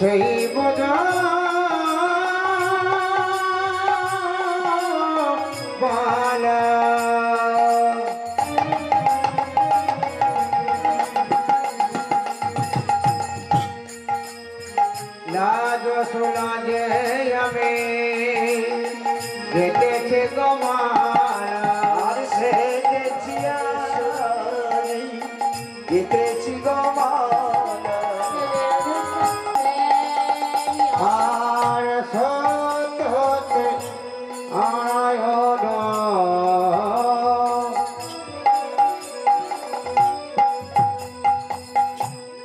সেই বোঝা বালা লাজ সুলাজে আমি যেতেছে গমালা আর সে যেতেছি গমালা আর সত হতে আয়ন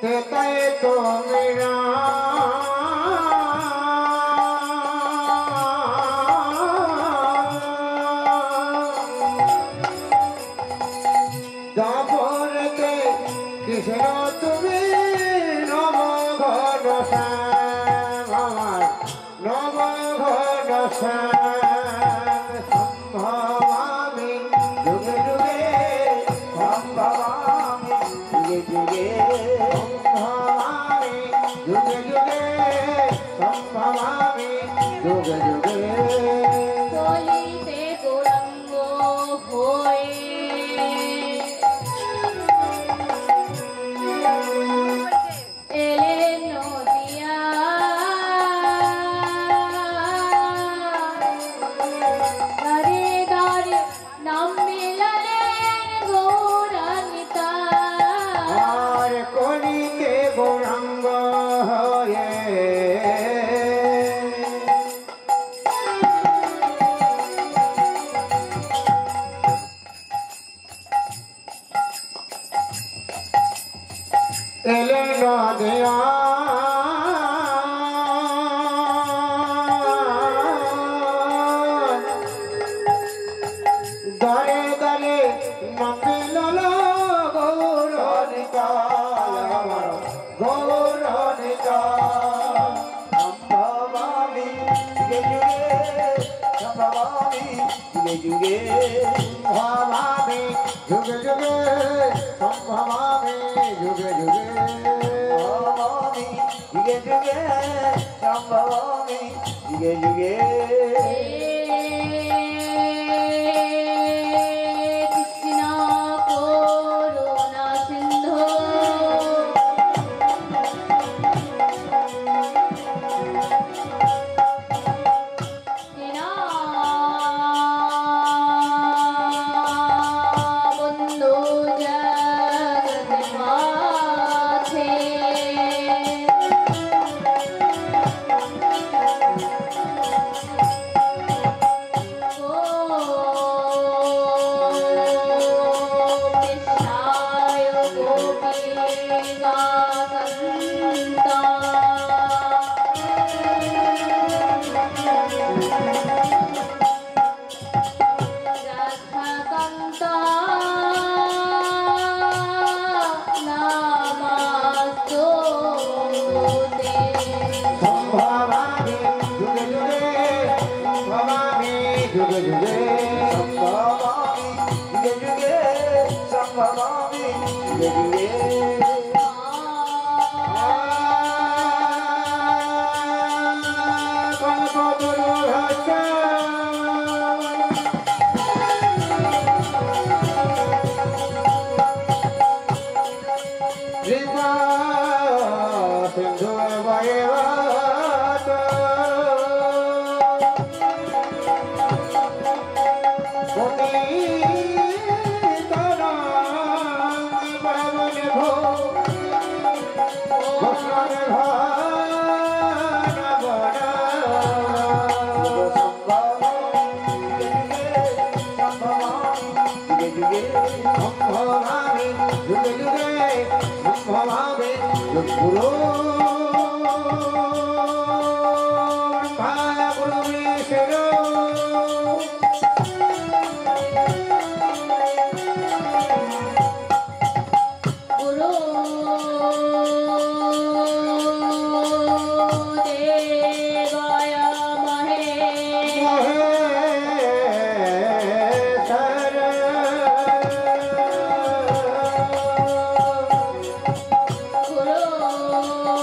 তেতায় তো মেরা দাবরতে কৃষ্ণ তুমি নব ঘন শ্যাম আমার নব ঘন শ্যাম সম্ভবামি যুগে যুগে সম্ভবামি যুগে যুগে সম্ভবামি যুগে যুগে সম্ভবামি যুগে যুগে চলিতে গৌরাঙ্গ হয়ে এলেন নদিয়া দারে দারে নাম মিলালেন গৌরাঙ্গিতা আর কলিতে গৌরাঙ্গ হয়ে এলে নদিয়া দরে দরে নমিলল গৌরনিতা আমার গৌরনিতা সম্ভবামি যুগে যুগে সম্ভবামি যুগে যুগে ভবামি যুগে যুগে সম্ভবামি যুগে যুগে সম্ভবামি যুগে যুগে সম্ভবামি যুগে যুগে কৃষ্ণ করুণা সিন্ধু বন্ধু জগৎ মাঝে কৃষ্ণায় গোপীনাথন্তা রাধাকান্তা নামাস্তুতে সম্ভবামি যুগে যুগে সম্ভবামি যুগে যুগে সম্ভবামি যুগে যুগে সম্ভবামি যুগে যুগে কল্পতরু ভাষা কৃপা সিন্ধু বয়বত তরঙ্গি পাবন ভো ঘোষণ ভান বনা সম্ভবামি যুগে যুগে সম্ভবামি গুরু ভায়া গুরু বিষ্ণু গুরু দেবায় মহে গুরু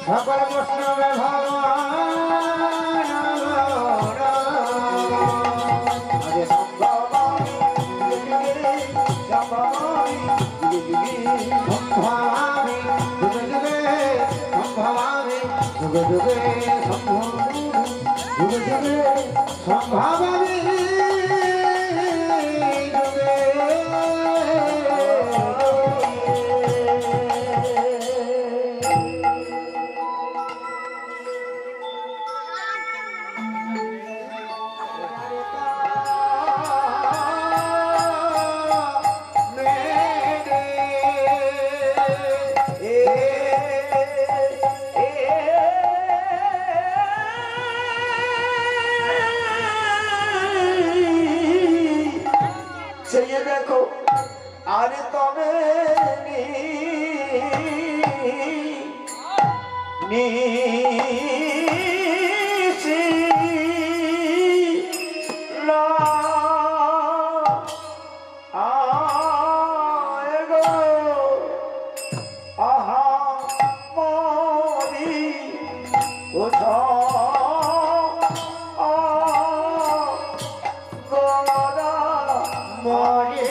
সকল বৈষ্ণবে দেখো আরে তবে উঠা মনি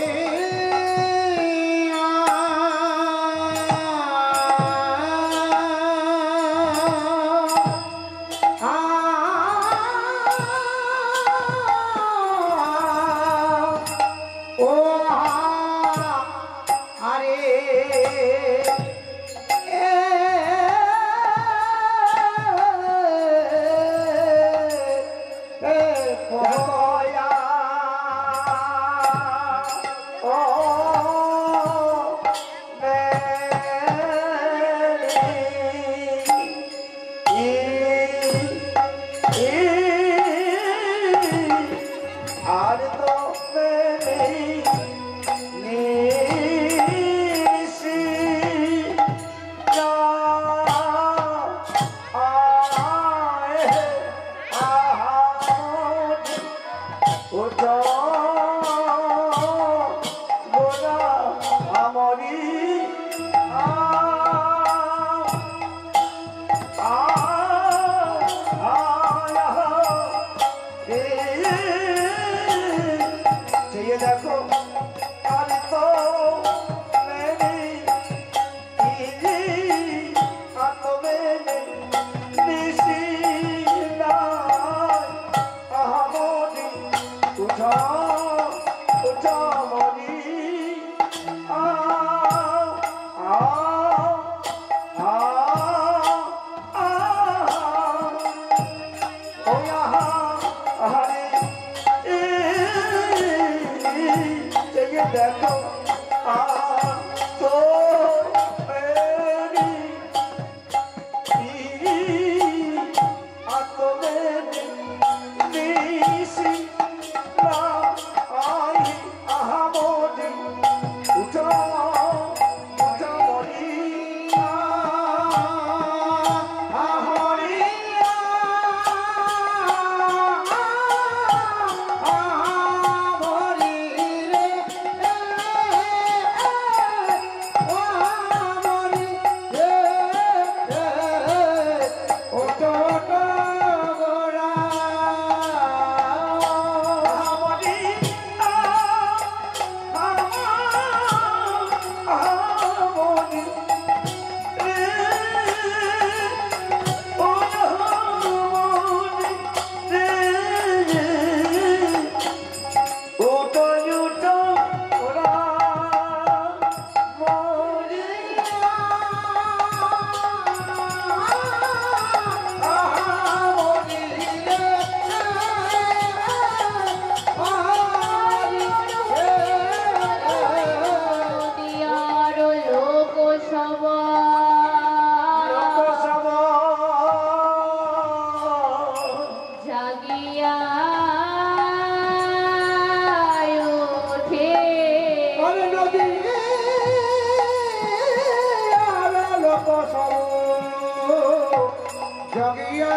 জগিয়া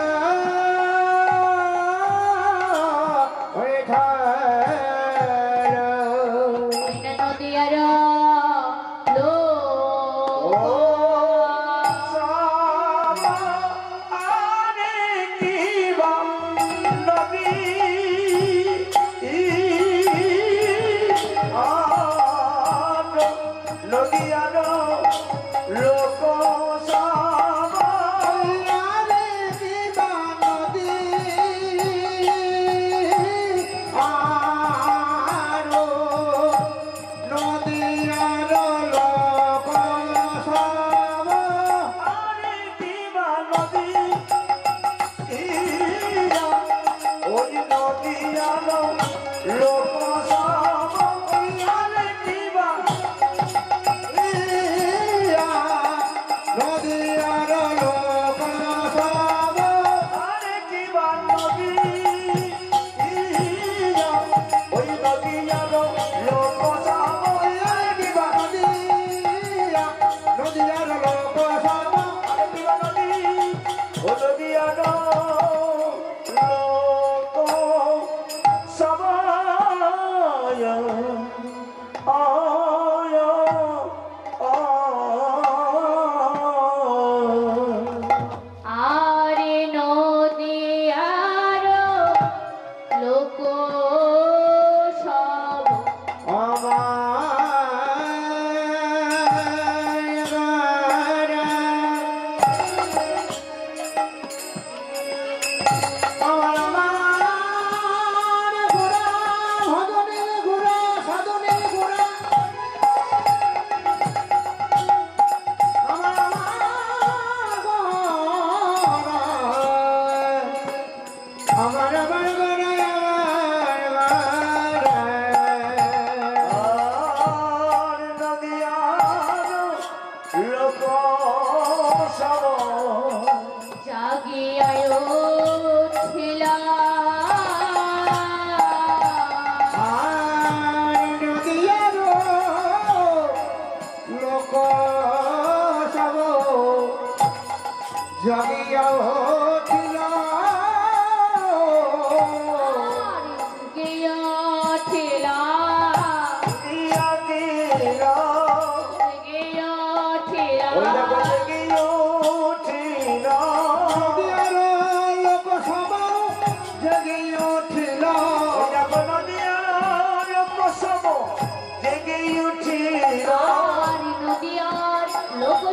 নদিয়ার লোক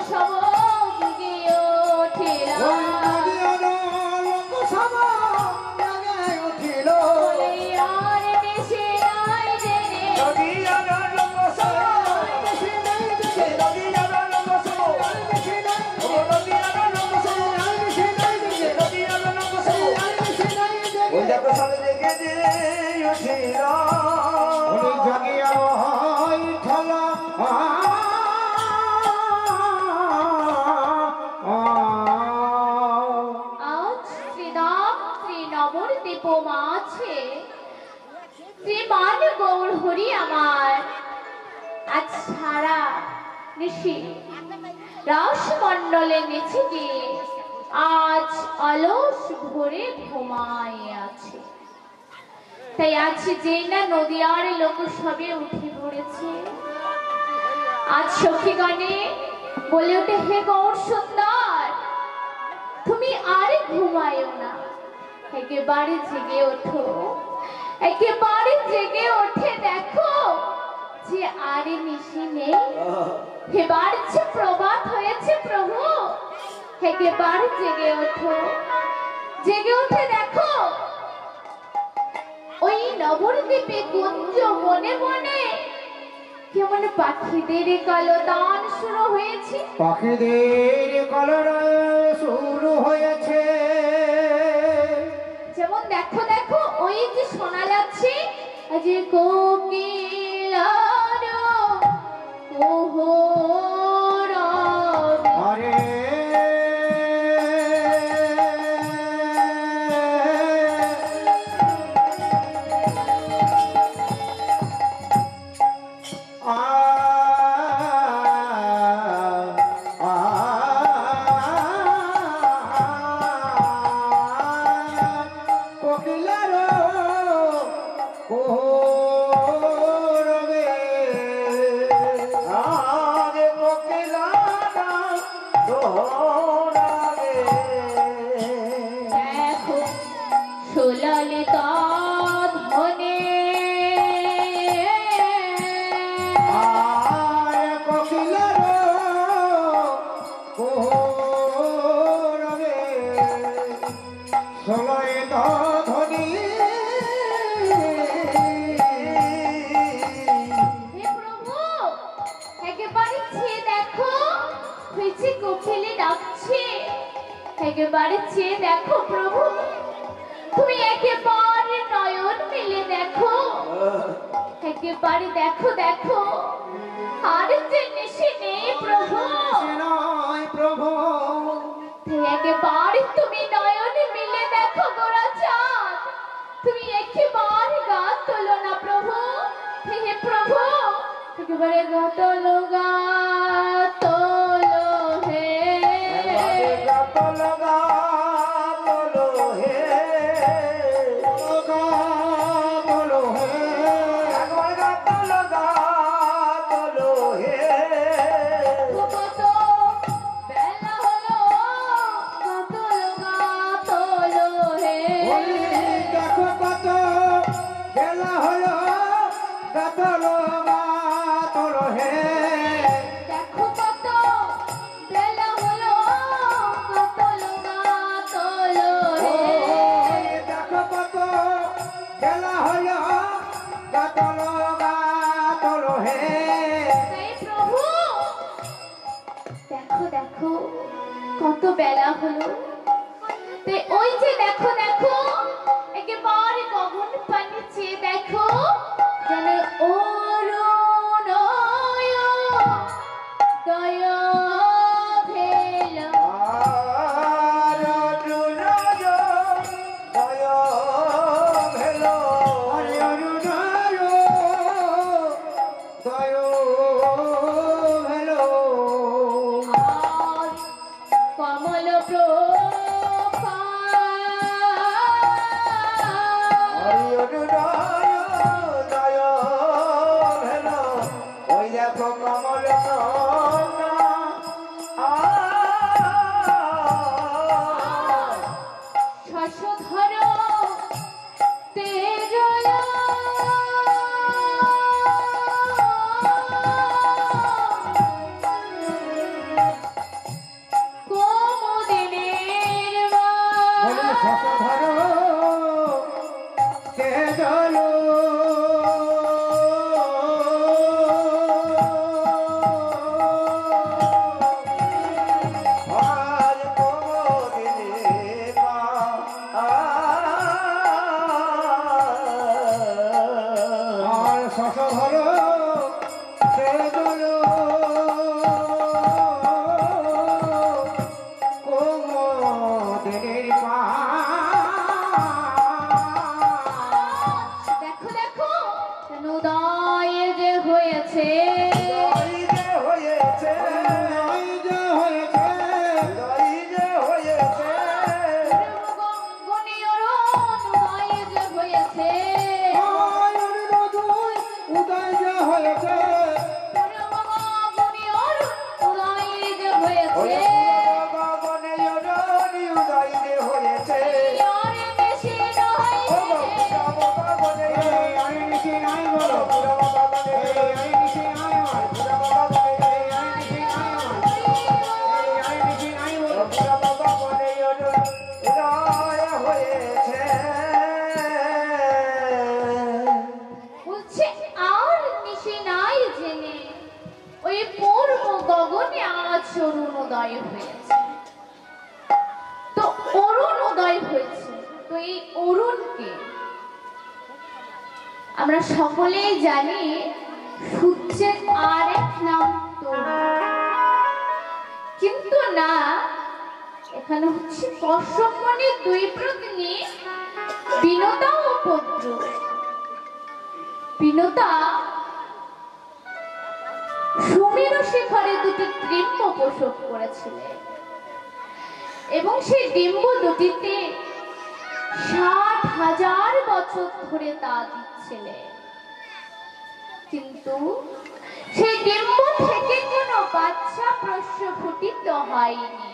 রাসমণ্ডলের নিচে গিয়ে আজ অলস ভরে ঘুমায় আছে। তাই আজ যেই না নদিয়ার লোক সবে উঠে পড়েছে, আজ সখীগণে বলে ওঠে, হে গৌর সুন্দর, তুমি আর ঘুমায়ো না, একেবারে জেগে ওঠো, একেবারে জেগে ওঠে দেখো যে আরে নিশি নেই, এবার যে প্রভাত হয়েছে প্রভু, একেবারে জেগে ওঠো, জেগে উঠে দেখো ওই নবদ্বীপে কুঞ্জ মনে মনে কেমন পাখিদের কলতান শুরু হয়েছে, পাখিদের কলতান শুরু হয়েছে। যেমন দেখো দেখো ওই যে শোনা যাচ্ছে যে কোকিলার কোহর, আরে একেবারে চেয়ে দেখো হয়েছে কোকিলে ডাকছে একেবারে চেয়ে দেখো প্রভু তুমি একেবারে নয়ন মেলে দেখো একেবারে দেখো দেখো আর যে নিশি নেই প্রভু প্রভু একেবারে তুমি নয়নে মিলে দেখো গোরা চাঁদ তুমি একেবারে গা তোলো না প্রভু হে প্রভু একেবারে গা তোলো হে গা তোলো হে বলো হে একবার গা তোলো হে কত বেলা হলো গা তোলো হে দেখো কত বেলা হলো গাতলো গাতলো হে দেখো কত বেলা হলো গা তোলো হে দেখো কত বেলা হলো গাতলো গাতলো হে হে প্রভু দেখো দেখো কত বেলা হলো তে ওই যে দেখো দেখো একেবারে গগন পানে চেয়ে দেখো যেন অরুণয় দয় ভেল আর অরুণায় দয় ভেলো হরে অরুণায় দয় ভেলো আর কমল প্রভা হরি অরুণায় দয় ভেলো ওই দেখো কমল শশধর তেজয় কোমদিনের বলে শশধর তেজলো আর কোমদিনে মা আর শশধর তেজলো কোমদিনের পা দেখো দেখো কেন উদয় যে হয়েছে দই যে হয়েছে এই যে হয়েছে দই যে হয়েছে উদয় যে হয়েছে উদয় যে হয়েছে উদয় যে ওই হয়েছে গগনে অরুণি উদয় যে হয়েছে ও বাবা গগনে আমি নিশি নাই বলো পুরো গগনে আমি নিশি নাই আমার পুরো গগনে আমি নিশি নাই আমার আমি নিশি নাই বলো পুরো গগনে উদয় হয়েছে বলছে আর নিশি নাই জেনে ওই পূর্ব গগনে আজ অরুণোদয় হয়েছে তো অরুণোদয় হয়েছে তো এই অরুণকে আমরা সকলেই জানি সূর্যের আরেক নাম তরুণ কিন্তু না এখানে হচ্ছে কশ্যপমণির দুই প্রতিনি বিনতা ও পদ্র বিনতা সুমেরু শিখরে দুটি ডিম্ব প্রসব করেছিলেন এবং সেই ডিম্ব দুটিতে 60,000 বছর ধরে তা দিচ্ছিলেন কিন্তু সেই ডিম্ব থেকে কোনো বাচ্চা প্রস্ফুটিত হয়নি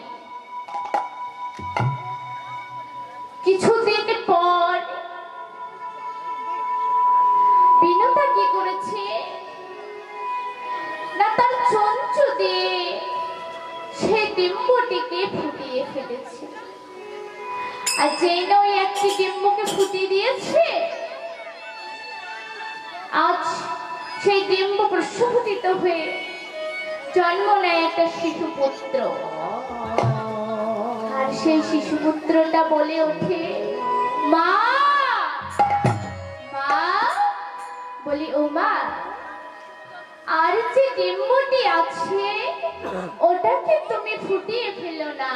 কিছুদিন পর বিনতা কি করেছে না তার চঞ্চু দিয়ে সেই ডিম্বটিকে ফুটিয়ে ফেলেছে আর যেই নয় একটি ডিম্বকে ফুটিয়ে দিয়েছে আজ সেই ডিম্ব প্রস্ফুটিত হয়ে জন্ম নেয় একটা শিশুপুত্র। আর সেই শিশুপুত্রটা বলে ওঠে, মা মা, বলি ও মা, আর যে ডিম্বটি আছে ওটাকে তুমি ফুটিয়ে ফেলো না।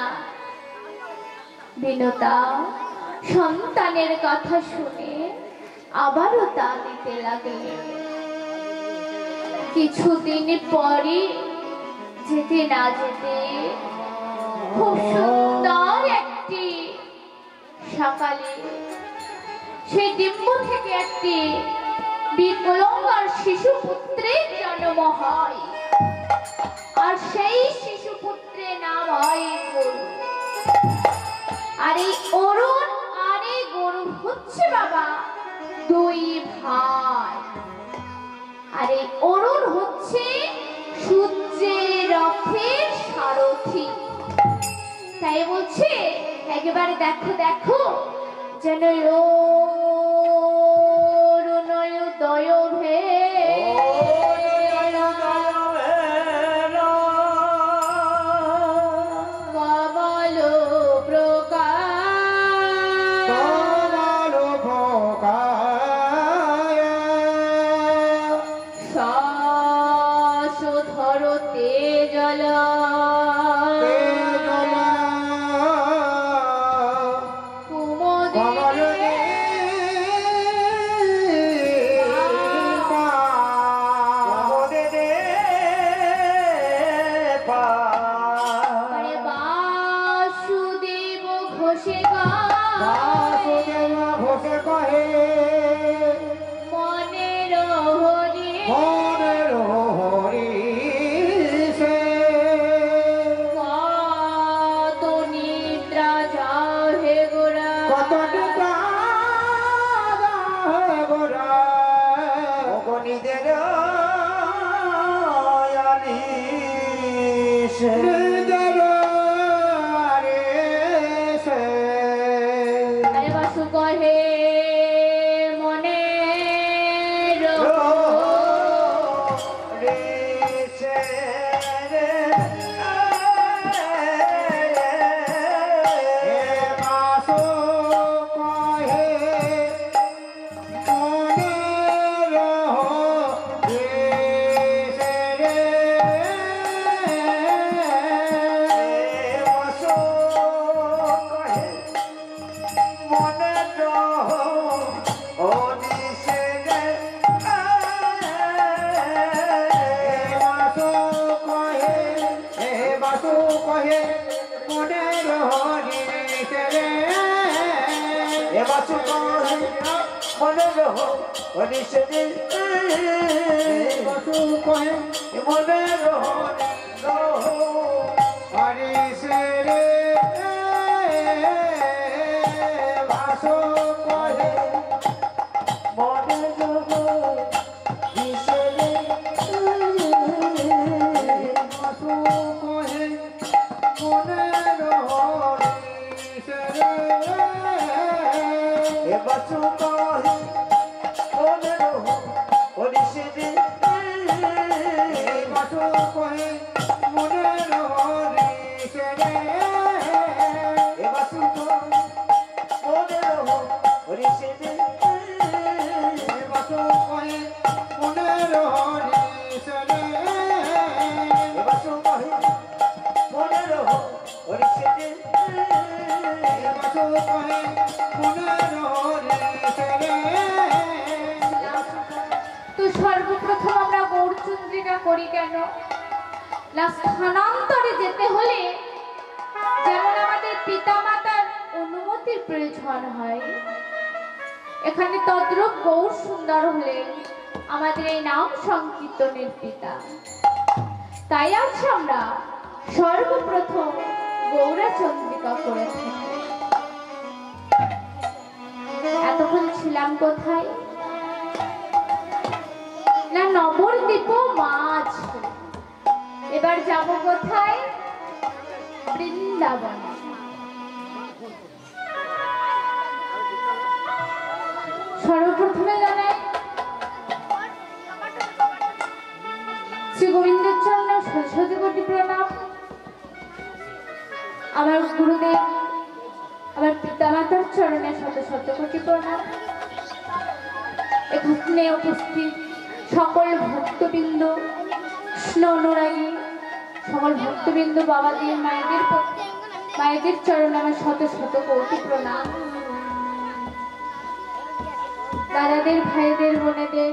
বিনতা সন্তানের কথা শুনে আবারও তা দিতে লাগলে। কিছুদিন পরে যেতে না যেতে খুব সুন্দর একটি সকালে সেই ডিম্ব থেকে একটি বিকলাঙ্গ শিশুপুত্রের জন্ম হয়। আর সেই শিশুপুত্রের নাম হয় গরু। আর এই অরুণ আর এই গরু হচ্ছে বাবা দুই ভাই। আর এই অরুণ হচ্ছে সূর্যের রথের সারথি। তাই বলছে একেবারে দেখো দেখো যেন অরুণোদয় হে কমল প্রকাশ কমল প্রকাশ শ্বাস ধরতে জল বাসুদেব ঘোষে মনের হরি কত নিদ্রা যাও হে গোরা আরে বাসু কহে মনের তো সর্বপ্রথম আমরা গৌরচন্দ্রিকা করি কেন না? স্থানান্তরে যেতে হলে যেমন আমাদের পিতামাতার অনুমতির প্রয়োজন হয়, এখানে তদ্রূপ গৌর সুন্দর হলেন আমাদের এই নাম সংকীর্তনের পিতা। তাই আজ আমরা সর্বপ্রথম গৌরচন্দ্রিকা করে থাকি। এতক্ষণ ছিলাম কোথায় না? নবদ্বীপ মাছ। এবার যাব কোথায়? বৃন্দাবন। সর্বপ্রথমে জানাই শ্রী গোবিন্দের চরণ শত আমার গুরুদেব, আমার পিতামাতার চরণে শত শত কোটি প্রণাম। এখানে উপস্থিত সকল ভক্তবৃন্দ, কৃষ্ণ অনুরাগী সকল ভক্তবৃন্দ, বাবাদের, মায়েদের চরণে আমার শত শত কোটি প্রণাম। দাদাদের, ভাইদের, বোনেদের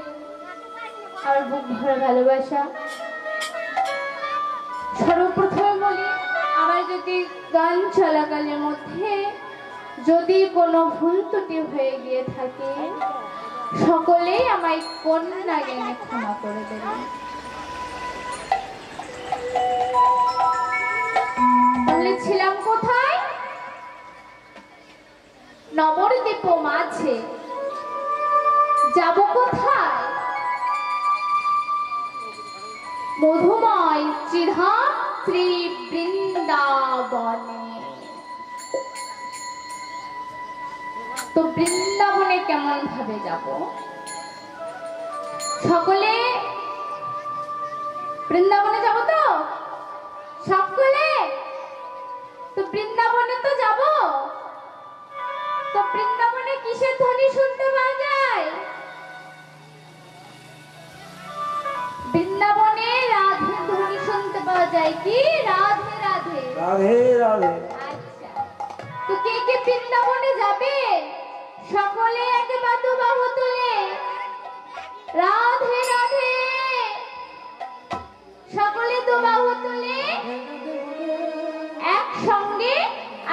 আমার বুক ভরা ভালোবাসা। সর্বপ্রথমে বলি, আমার যদি গান চলাকালের মধ্যে যদি কোনো ভুল ত্রুটি হয়ে গিয়ে থাকে, সকলেই আমায় কন্যা জ্ঞানে ক্ষমা করে দেবেন। বলেছিলাম কোথায়? নবদ্বীপ মাঝে। যাব কোথায়? মধুময় চিরধাত্রী বৃন্দাবনে। তো বৃন্দাবনে কেমন ভাবে যাব? সকলে বৃন্দাবনে যাব তো? সকলে তো বৃন্দাবনে তো যাব। তো বৃন্দাবনে কিসের ধ্বনি শুনতে পাওয়া যায়? বৃন্দাবনে রাধের ধ্বনি শুনতে পাওয়া যায়। কি? রাধে রাধে রাধে রাধে। আচ্ছা, তো কে কে বৃন্দাবনে যাবে? সকলে একে বাদু বাহু তুলে রাধে রাধে, সকলে দু বাহু তুলে একসঙ্গে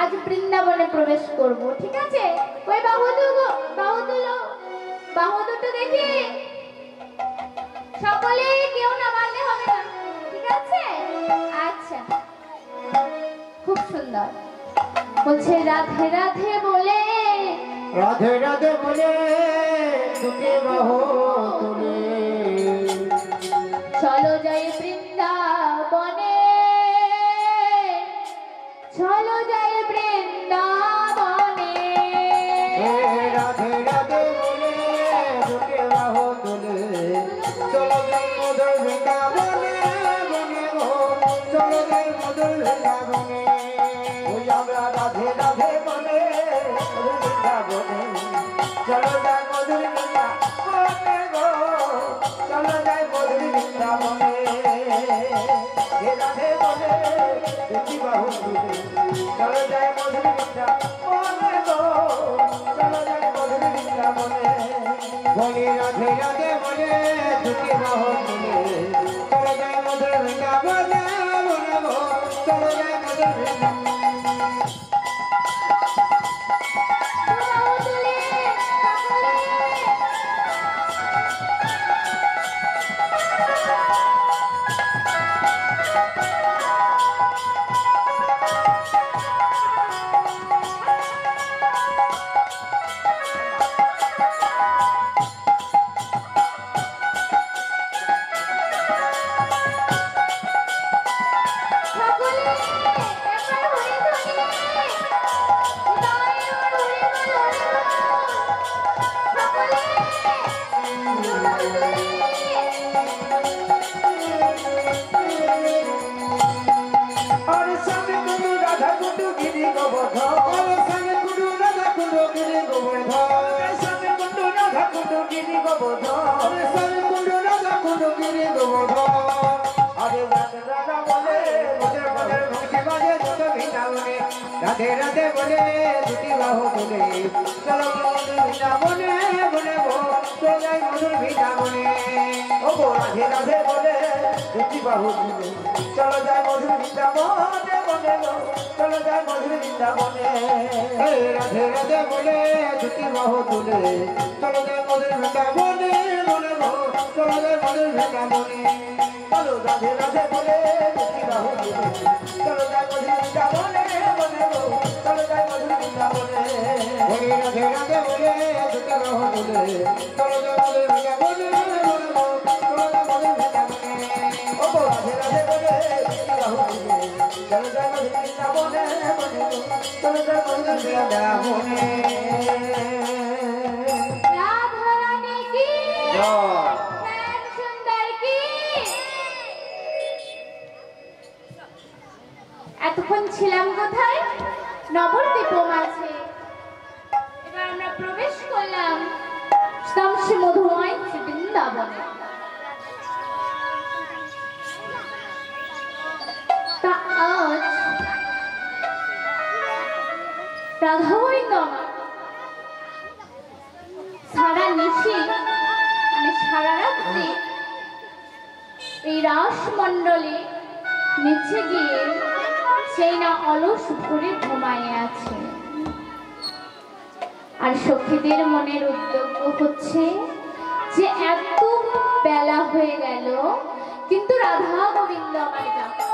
আজ বৃন্দাবনে প্রবেশ করব। ঠিক আছে? ওই বাহু তুলো, বাহু দুটো দেখি। সকলে কেউ না মানলে হবে না। ঠিক আছে? আচ্ছা, খুব সুন্দর। বলছে রাধে রাধে বলে, রাধে রাধে বলে দুটি বাহু তুলে চলো যাই বৃন্দাবনে, চলো যাই বৃন্দাবনে। রাধে রাধে বলে দুটি বাহু তুলে চলো যাই মধুর বৃন্দাবনে, বনে গো চলো যাই মধুর বৃন্দাবনে। ওই আমরা রাধে রাধে বলে মধুর বৃন্দাবনে চলো যাই মধুর বৃন্দাবনে গো, চলো যাই মধুর বৃন্দাবনে। রাধে বলে দুটি বাহু তুলে চলো যাই মধুর বৃন্দাবনে গো, চলো যাই মধুর বৃন্দাবনে। বলি রাধে রাধে বলে দুটি বাহু তুলে চলো যাই মধুর বৃন্দাবনে, বলে গো চলো যাই মধুর বৃন্দাবনে। বাহু তুলে সকলে রাধে রাধে বলে দুটি বাহু তুলে চলো মধুর বৃন্দাবনে, বলে গো চলো যাই মধুর বৃন্দাবনে। ও গো রাধে রাধে বলে দুটি বাহু তুলে চলো যাই মধুর বৃন্দাবনে, বলে গো চলো যাই মধুর বৃন্দাবনে। রাধে রাধে বলে দুটি বাহু তুলে চলো যাই মধুর বৃন্দাবনে, বলে গো চলো যাই মধুর বৃন্দাবনে। চলো রাধে রাধে বলে দুটি বাহু তুলে চলো যাই মধুর বৃন্দাবনে, বলে গো চলো যাই মধুর বৃন্দাবনে। রাধে রাধে বলে দুটি বাহু তুলে চলো যাই মধুর বৃন্দাবনে, বলে গো চলো যাই মধুর বৃন্দাবনে। ও গো রাধে রাধে বলে দুটি বাহু তুলে চলো যাই মধুর বৃন্দাবনে, বলে গো চলো যাই মধুর বৃন্দাবনে। রাধা রানী কি, শ্যাম সুন্দর কি। এতক্ষণ ছিলাম কোথায়? নবদ্বীপ মাঝে। এবার আমরা প্রবেশ করলাম শ্যামসী মধুময় বৃন্দাবনে। তা আজ রাধা গোবিন্দ সারা নিশি মানে সারা রাত্রি এই রাসমণ্ডলে নিচে গিয়ে সেই না অলস ভরে ঘুমাইয়ে আছে। আর সখীদের মনের উদ্যোগ হচ্ছে যে এত বেলা হয়ে গেল কিন্তু রাধা গোবিন্দ আমার যাচ্ছে।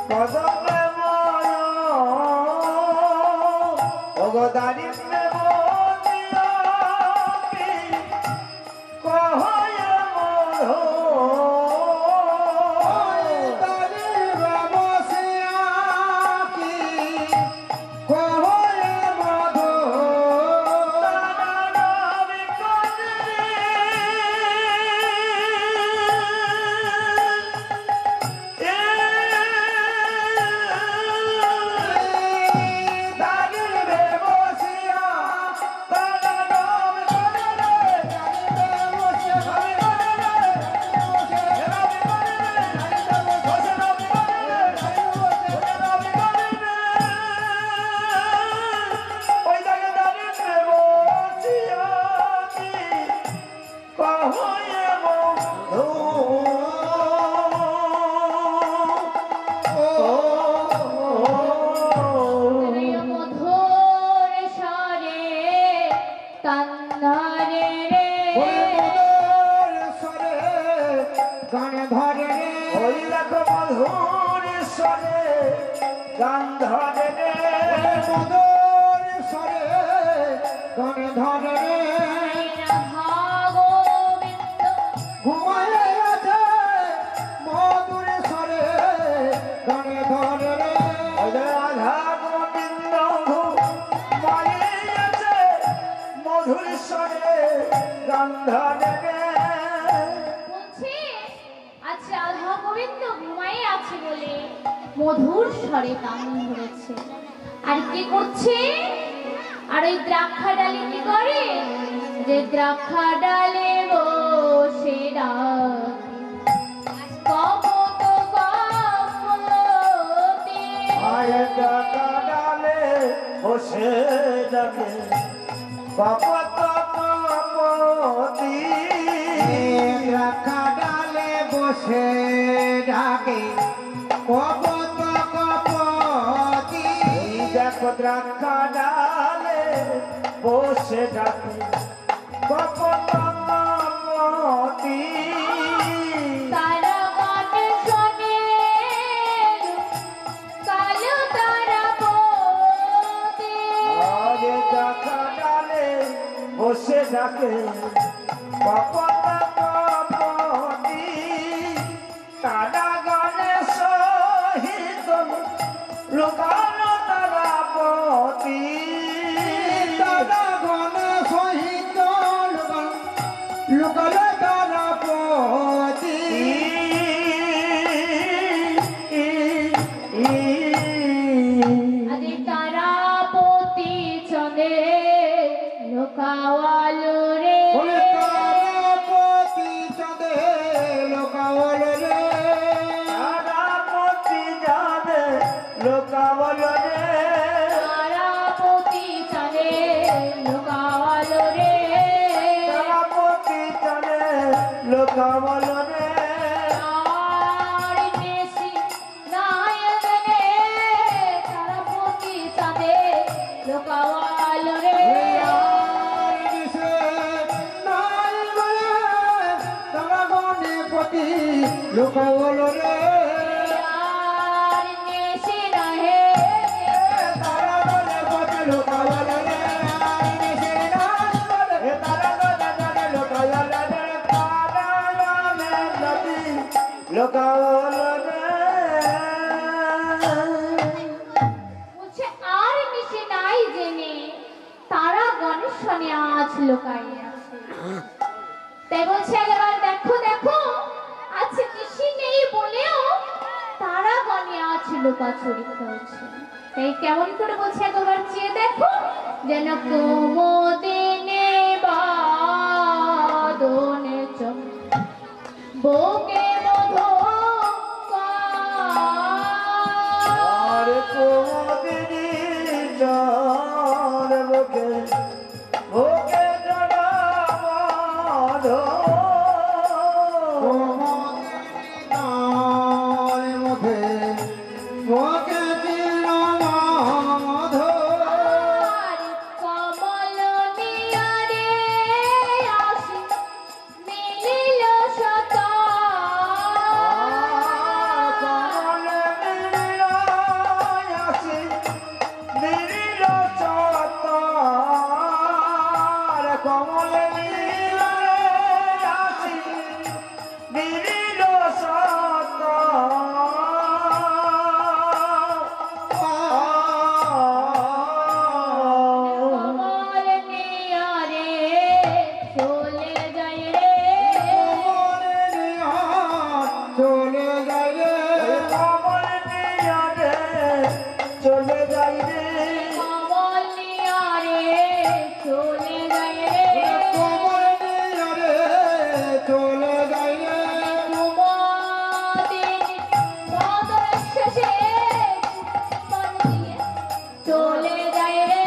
কদমে মন ওগো দারিদ্রে বন্দিয়া কহয় মধু মধুর স্বরে গান ধরেছে আর কি করছে আর ওই দ্রাক্ষা ডালে কি করে যে দ্রাক্ষা ডালে বসে বসে যাবে কপত কপতি দ্রাক্ষা ডালে বসে ডাকে কপত কপতি দেখো দ্রাক্ষা ডালে বসে ডাকে কপত কপতি তারা গান শোনে কালো তারা পতি আরে দ্রাক্ষা ডালে বসে ডাকে কপত কপতি তারা গানে সহিত লোকানো তারা পতি তারা গণ সহিত লোকালে তারা পতি আরে তারা পতি চলে লোকাওয়ালো রে বলে তারা পতি চাঁদে লোকাওয়াল রে তারা পতি জানে লোকাবল রে তারা পতি চলে লোকাওয়ালো রে তারা পতি জানে লোকাবল রে আর বেশি নায়কনে তারা পতি চলে লোকাওয়ালো রে আর দিশে নাই বলে তারা গণে পতি লোকাওয়াল রে আর বেশি নাহে তারা গণে পতি লোকাওয়াল রে আর দিশে নাই বলে এ তারা গনে জানে লোকাবল রে তারা জানে নদী লোকাবল রে বলছে আর মিশে নাই জেনে তারা গণেশনে আজ লোকাই আছে তাই বলছে একবার দেখো দেখো আজ কৃষি নেই বলেও তারা গণে আজ লোকাচুরি করছে তাই কেমন করে বলছে একবার চেয়ে দেখো যেন কুমুদিনে বাদনে চম বুকে মধু আর কোমদিনী জল বুকে বুকে জড়া বাঁধো কোমল মুখে ওকে দিল মধু আর কমল নিয়ারে আসি মিলিল শত নিরিল সত কমল নিয়া রে চলে যায় রে চলে যায় রে কমল নিয়া রে চলে যায় রে কমল নিয়া রে চলে যায় রে কমল নিয়া রে চলে যায় রে কুমদিন বদন শেষে চুম্বন দিয়ে চলে যায় রে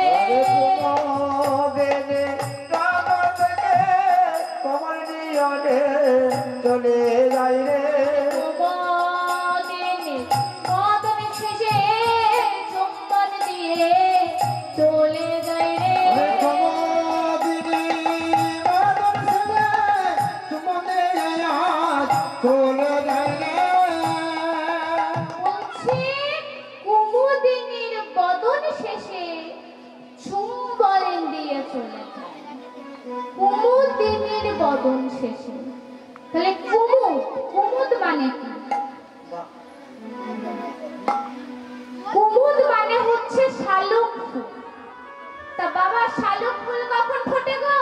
চলে যাই রে কুমদিন বদন শেষে চুম্বন দিয়ে চলে যায় রে চলে যায় রে বলছে কুমুদিনীর বদন শেষে চুম্বন দিয়ে চলে যায়। কুমুদিনীর বদন শেষে তাহলে কুমুদ মানে কি? কুমুদ মানে হচ্ছে শালুক ফুল। তা বাবা শালুক ফুল কখন ফোটে গো?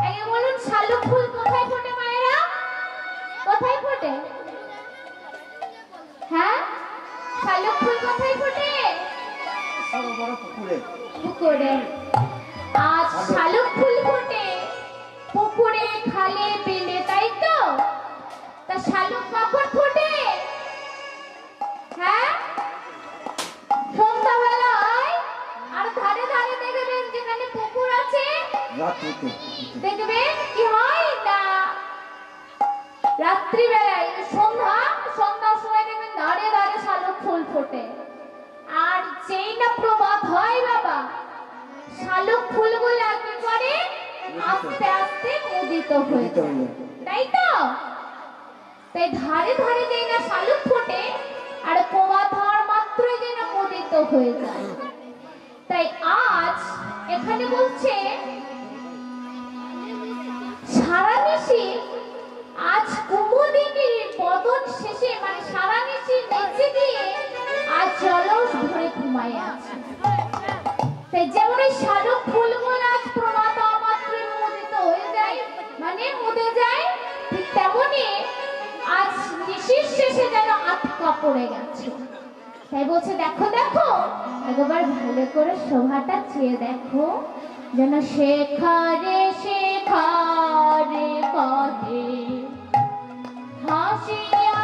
আগে বলুন শালুক ফুল কোথায় ফোটে মায়েরা? কোথায় ফোটে? হ্যাঁ, শালুক ফুল কোথায় ফোটে? পুকুরে। আজ শালুক ফুল ফোটে পুকুরে, খালে, বিলে, তাই তো? তা শালুক কখন ফোটে? হ্যাঁ, সন্ধ্যাবেলায়। আর ধারে ধারে দেখবেন যেখানে পুকুর আছে দেখবেন কি হয় না রাত্রিবেলায় সন্ধ্যার সময় দেখবেন ধারে ধারে শালুক ফুল ফোটে। আর যেই না প্রভাত হয় বাবা, শালুক ফুলগুলো কি করে আস্তে আস্তে মুদিত হয়ে যায়, তাই তো? তাই ধারে ধারে যেই না শালুক ফোটে আর প্রভাত হওয়ার মাত্রই যেই না মুদিত হয়ে যায়। তাই আজ এখানে বলছে সারানিশি আজ কুমুদিনীর বদন শেষে মানে সারানিশির নিচে গিয়ে আজ জলস ধরে ঘুমায় আছে। তাই যেমন এই শালুক ফুলগুলো আজ প্রভাত হওয়া মাত্রই মুদিত হয়ে যায় মানে মুদে যায়, ঠিক তেমনি আজ নিশির শেষে যেন আটকা পড়ে গেছে। তাই বলছে দেখো দেখো একবার ভালো করে শোভাটা চেয়ে দেখো, যেন শেখারে শেখারে কহে হাসিয়া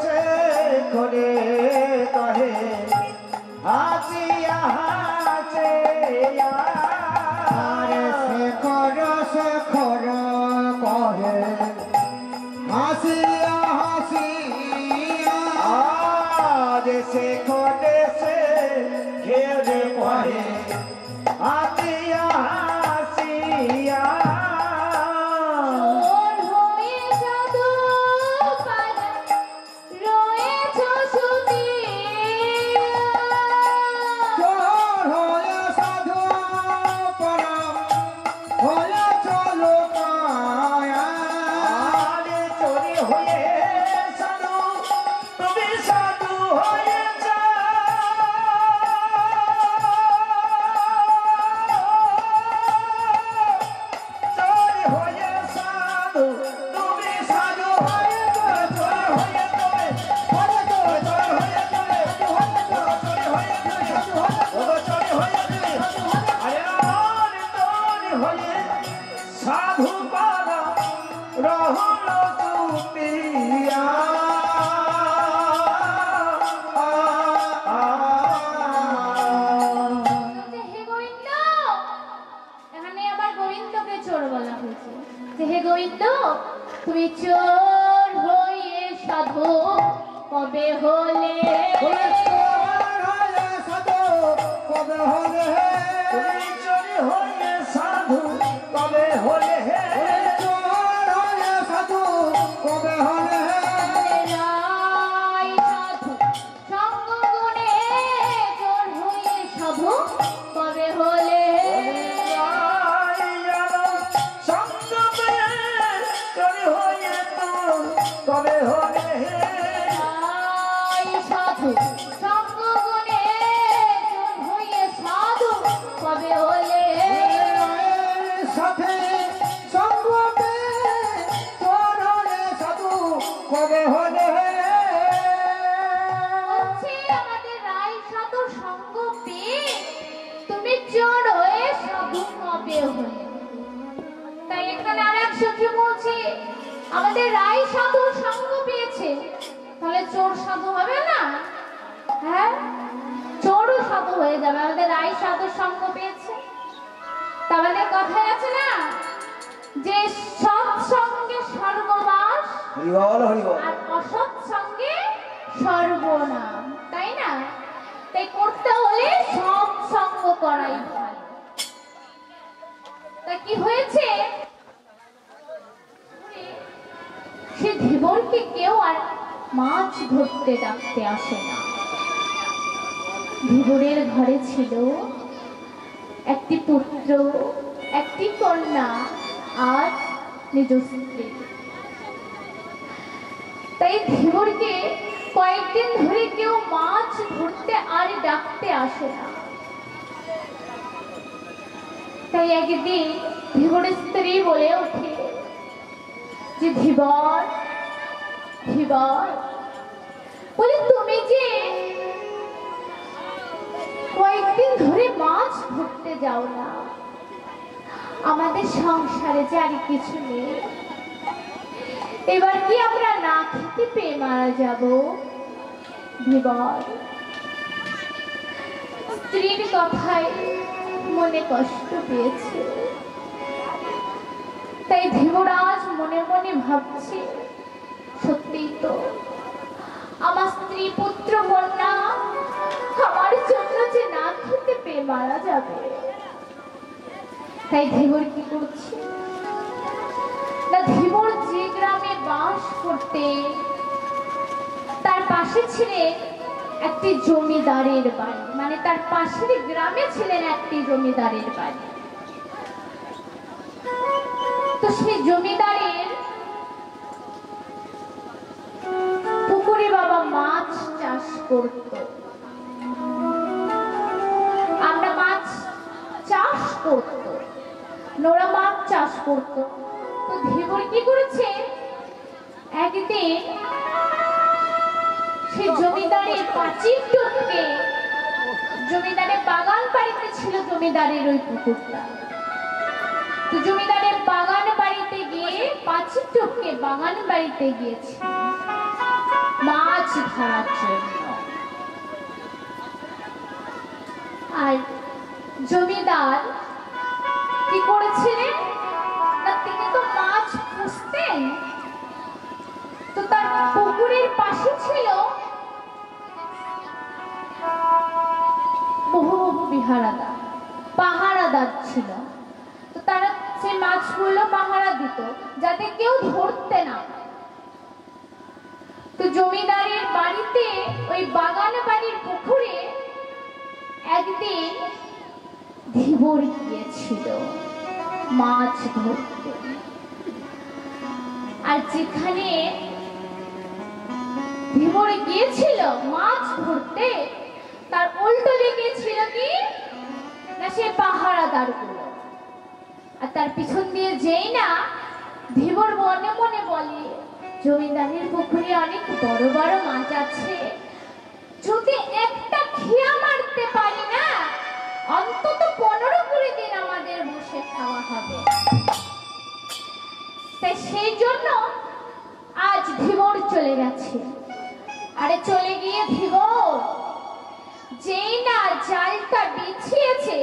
সে করে কহে হাসিয়া হাসিয়া সে খর কহে হাসিয়া হাসিয়া সে করে সে ঘেরে কহে হাসিয়া হাসিয়া সাধু পারা রহল চুপিয়া হে গোবিন্দ, এখানে আবার গোবিন্দকে চোর বলা হয়েছে যে হে গোবিন্দ তুমি চোর হয়ে সাধু কবে হলে? কবে হলে তুমি চোর হয়ে সাধু কবে হলে সাধু কবে হলে রাই সাধু সঙ্গ গুণে চোর হয়ে সাধু কবে হলে? রাই সাথে সঙ্গ পেয়ে তোর হলে সাধু কবে হলে হচ্ছে আমাদের রায় সাধু সঙ্গ পেয়ে তুমি চোর হয়ে সাধু কবে হলে। তাই এখানে আর এক সখী বলছে আমাদের রায় সাধু সঙ্গ পেয়েছে, তাহলে চোর সাধু হবে না? হ্যাঁ, চোরও সাধু হয়ে যাবে, আমাদের রায় সাধু সঙ্গ পেয়েছে। তাহলে কথায় আছে না যে সৎসঙ্গে স্বর্গবাস আর অসৎ সঙ্গে সর্বনাম, তাই না? তাই করতে হলে সৎসঙ্গ করাই ভালো। তা কি হয়েছে, সে ধীবরকে কেউ আর মাছ ধরতে ডাকতে আসে না। ধীবরের ঘরে ছিল একটি পুত্র, একটি কন্যা আর নিজ স্ত্রী। তাই ধীবরকে কয়েকদিন ধরে কেউ মাছ ধরতে আর ডাকতে আসে না। তাই একদিন ধীবরের স্ত্রী বলে ওঠে যে ধীবর, ধীবর বলে তুমি যে কয়েকদিন ধরে মাছ ধরতে যাও না, আমাদের সংসারে যে আর কিছু নেই, এবার কি আমরা না খেতে পেয়ে মারা যাব? ধীবর স্ত্রীর কথায় মনে কষ্ট পেয়েছে। তাই ধীবরাজ মনে মনে ভাবছে সত্যি তো আমার স্ত্রী পুত্র কন্যা আমার জন্য যে না খেতে পেয়ে মারা যাবে। তাই ধীবর কি করছে না, ধীবর যে গ্রামে বাস করতে তার পাশে ছিলেন একটি জমিদারের বাড়ি, মানে তার পাশের গ্রামে ছিলেন একটি জমিদারের বাড়ি। তো সেই জমিদারের পুকুরে বাবা মাছ চাষ করত। আমরা মাছ চাষ করত, নোরা মাছ চাষ করত। তো ধীবর কি করেছে, একদিন সেই জমিদারের পাঁচিল টপকে, জমিদারের বাগান বাড়িতে ছিল জমিদারের ওই পুকুরটা, তো জমিদারের বাগান বাড়িতে গিয়ে পাঁচিল টপকে বাগান বাড়িতে গিয়েছে মাছ ধরার জন্য। আর জমিদার কি করেছিলেন না, তিনি তো মাছ পুষতেন, তো তার পুকুরের পাশে ছিল বহু বহু বিহারাদার, পাহারাদার ছিল। তো তারা সেই মাছগুলো পাহারা দিত যাতে কেউ ধরতে না। তো জমিদারের বাড়িতে ওই বাগান বাড়ির পুকুরে একদিন ধীবর গিয়েছিল মাছ ধরতে। আর যেখানে ধীবর গিয়েছিল মাছ ধরতে, তার উল্টো দিকে ছিল কি না সে পাহারাদার গুলো। আর তার পিছন দিয়ে যেই না ধীবর মনে মনে বলে জমিদারের পুকুরে অনেক বড় বড় মাছ আছে, যদি একটা খেয়া মারতে পারি না অন্তত 15-20 দিন আমাদের বসে খাওয়া হবে। তাই সেই জন্য আজ ধীবর চলে গেছে। আরে চলে গিয়ে ধীবর যেই না জালটা বিছিয়েছে,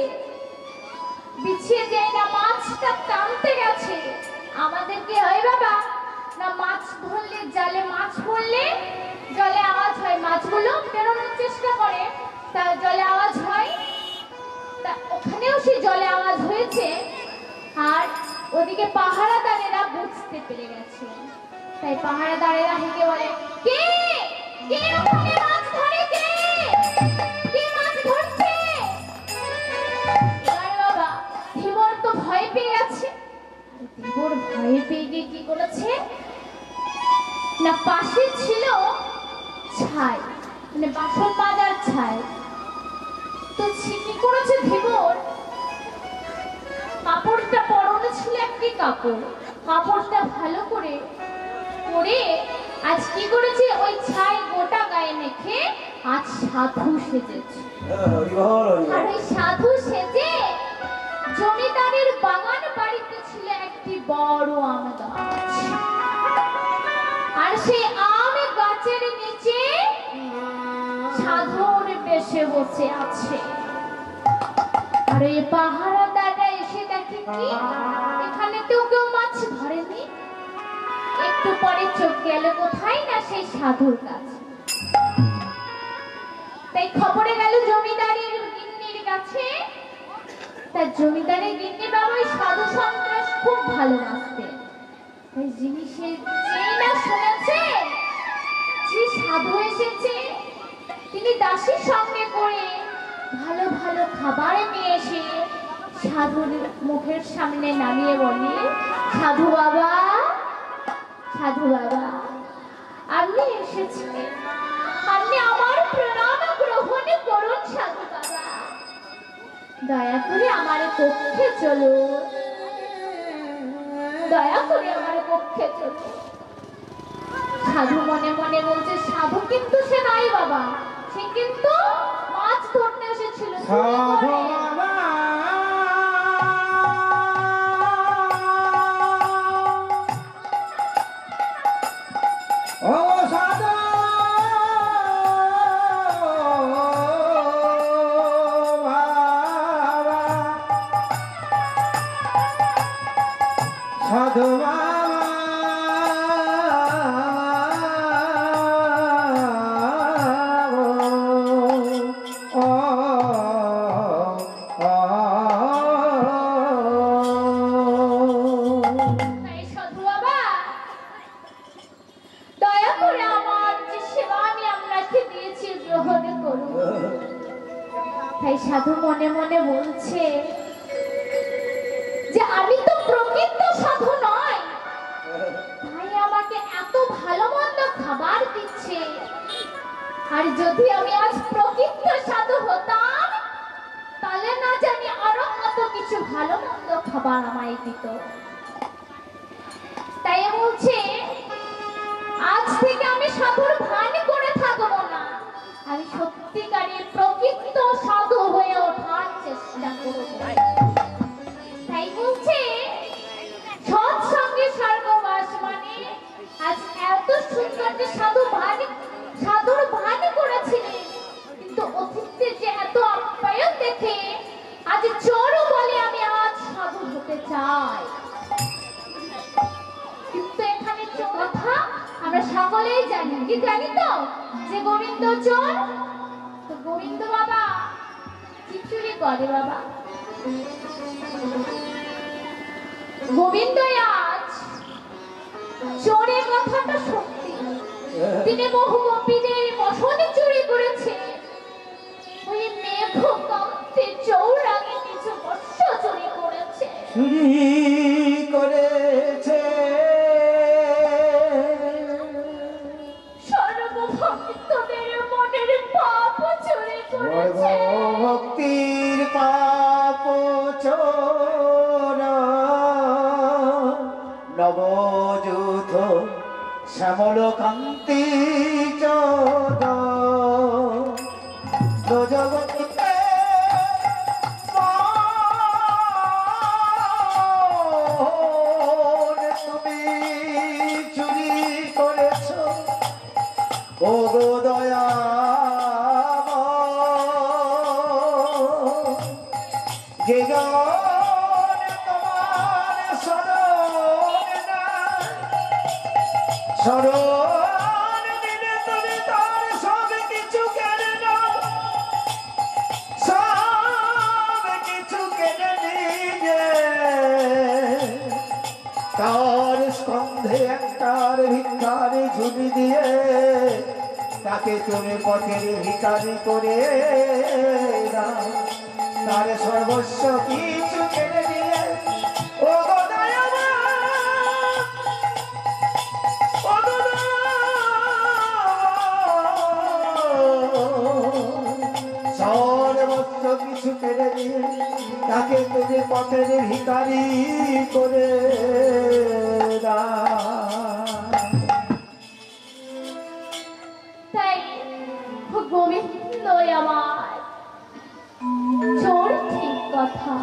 বিছিয়ে যেই না মাছটা টানতে গেছে, আমাদের কি হয় বাবা না, মাছ ধরলে জালে মাছ পড়লে জলে আওয়াজ হয়, মাছগুলো বেরোনোর চেষ্টা করে, তা জলে আওয়াজ হয়। তা ওখানেও সেই জলে আওয়াজ হয়েছে। আর ওদিকে পাহারাদারেরা বুঝতে পেরে গেছে। তাই পাহারাদারেরা হেঁকে বলে, কে কে ওখানে মাছ ধরে, কে কে মাছ ধরছে? এবার বাবা ধীবর তো ভয় পেয়ে গেছে। ধীবর ভয় পেয়ে গিয়ে কি করেছে না, পাশে ছিল ছাই, মানে বাসন মাজার ছাই। তো কি করেছে ধীবর, কাপড়টা পরনে ছিল একটি কাপড়, কাপড়টা ভালো করে পরে আজ কি করেছে, ওই ছাই গোটা গায়ে মেখে আজ সাধু সেজেছে। আর ওই সাধু সেজে জমিদারের বাগান বাড়িতে ছিল একটি বড় আম গাছ, আর সেই আম গাছের নিচে সাধুর বেশে বসে আছে। আর এই পাহারাদাররা এসে দেখে কি এখানে তো কেউ মাছ ধরেনি। একটু পরে চোখ গেল কোথায় না সেই সাধুর কাছে। তাই খবরে গেল জমিদারের গিন্নির কাছে। তার জমিদারের গিন্নি বাবা ওই সাধু সন্ত্রাস খুব ভালোবাসতেন। তাই জিনিসের যেই না শুনেছে যে সাধু এসেছে, তিনি দাসীর সঙ্গে করে ভালো ভালো খাবার নিয়ে এসে সাধুর মুখের সামনে নামিয়ে বলে, সাধু বাবা, সাধু বাবা, আপনি এসেছেন, আপনি আমার প্রণাম গ্রহণ করুন সাধু বাবা, দয়া করে আমার কক্ষে চলুন, দয়া করে আমার কক্ষে চলুন। সাধু মনে মনে বলছে, সাধু কিন্তু সে নাই বাবা, সে কিন্তু মাছ ধরতে এসেছিল। সাধু বাবা ও সাধু বাবা, সাধু বাবা সাধু মনে মনে বলছে যে আমি তো প্রকৃত সাধু নয়, তাই আমাকে এত ভালো মন্দ খাবার দিচ্ছে। আর যদি আমি আজ প্রকৃত সাধু হতাম, তাহলে না জানি আরো কত কিছু ভালো মন্দ খাবার আমায় দিত। তাই বলছে, আজ থেকে আমি সাধুর ভান করে থাকবো না, আমি সত্যিকারের প্রকৃত সাধু হয়ে ওঠার চেষ্টা করব। তাই বলছে, সৎসঙ্গে স্বর্গবাস মানে আজ এত সুন্দর যে সাধুর ভান করেছিলেন, কিন্তু অতীতে যে এত আপ্যায়ন দেখে আজ চোরও বলে আমি আজ সাধু হতে চাই। কিন্তু এখানে চোর কথা আমরা সকলেই জানি, কি জানি তো যে গোবিন্দ চোর। তো গোবিন্দ বাবা কি চুরি করে বাবা? গোবিন্দ আজ চোরের কথাটা সত্যি, তিনি বহু গোপীদের বসনে চুরি করেছে। ওই মেঘকান্তে চৌরাগে কিছু বস্ত্র চুরি করেছে, চুরি করেছে সর্বভক্তদের মনের পাপ চুরি করেছে, ভক্তির পাপ চোর নবযুধ শ্যামল কান্তি চোদ জগতে তুমি চুরি করেছ ও গো দয়া, যে তোমার শরণ দিলে তুমি তার সব কিছু কেড়ে নাও, সব কিছু কেড়ে নিয়ে তার স্কন্ধে একটার ভিক্ষারি ঝুলি দিয়ে তাকে তুমি পথের ভিখারি করে দাও, তার সর্বস্ব কিছু কেড়ে নিয়ে ও গো দয়াবান, ও গো সর্বস্ব কিছু কেড়ে নিয়ে তাকে তুমি পথের ভিখারি করে দাও। তাই গোবিন্দ আমার চোর ঠিক কথা,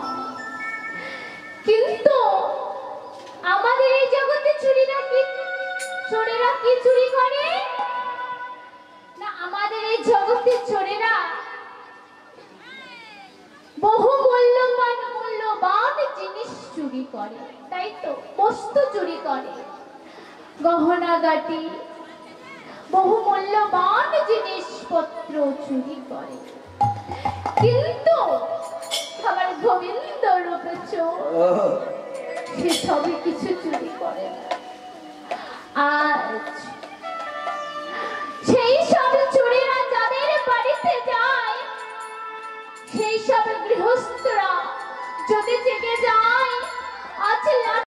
কিন্তু আমাদের এই জগতে চোরেরা কি চুরি করে না? আমাদের এই জগতে চোরেরা বহু মূল্যবান জিনিস চুরি করে, তাই তো বস্তু চুরি করে, গহনা গাটি, বহু মূল্যবান জিনিসপত্র চুরি করে, কিন্তু আমার গোবিন্দ রূপে চোর সে সবই কিছু চুরি করে না। আজ সেই সব চোরেরা যাদের বাড়িতে যায়, সেই সব গৃহস্থরা যদি জেগে যায়, আজ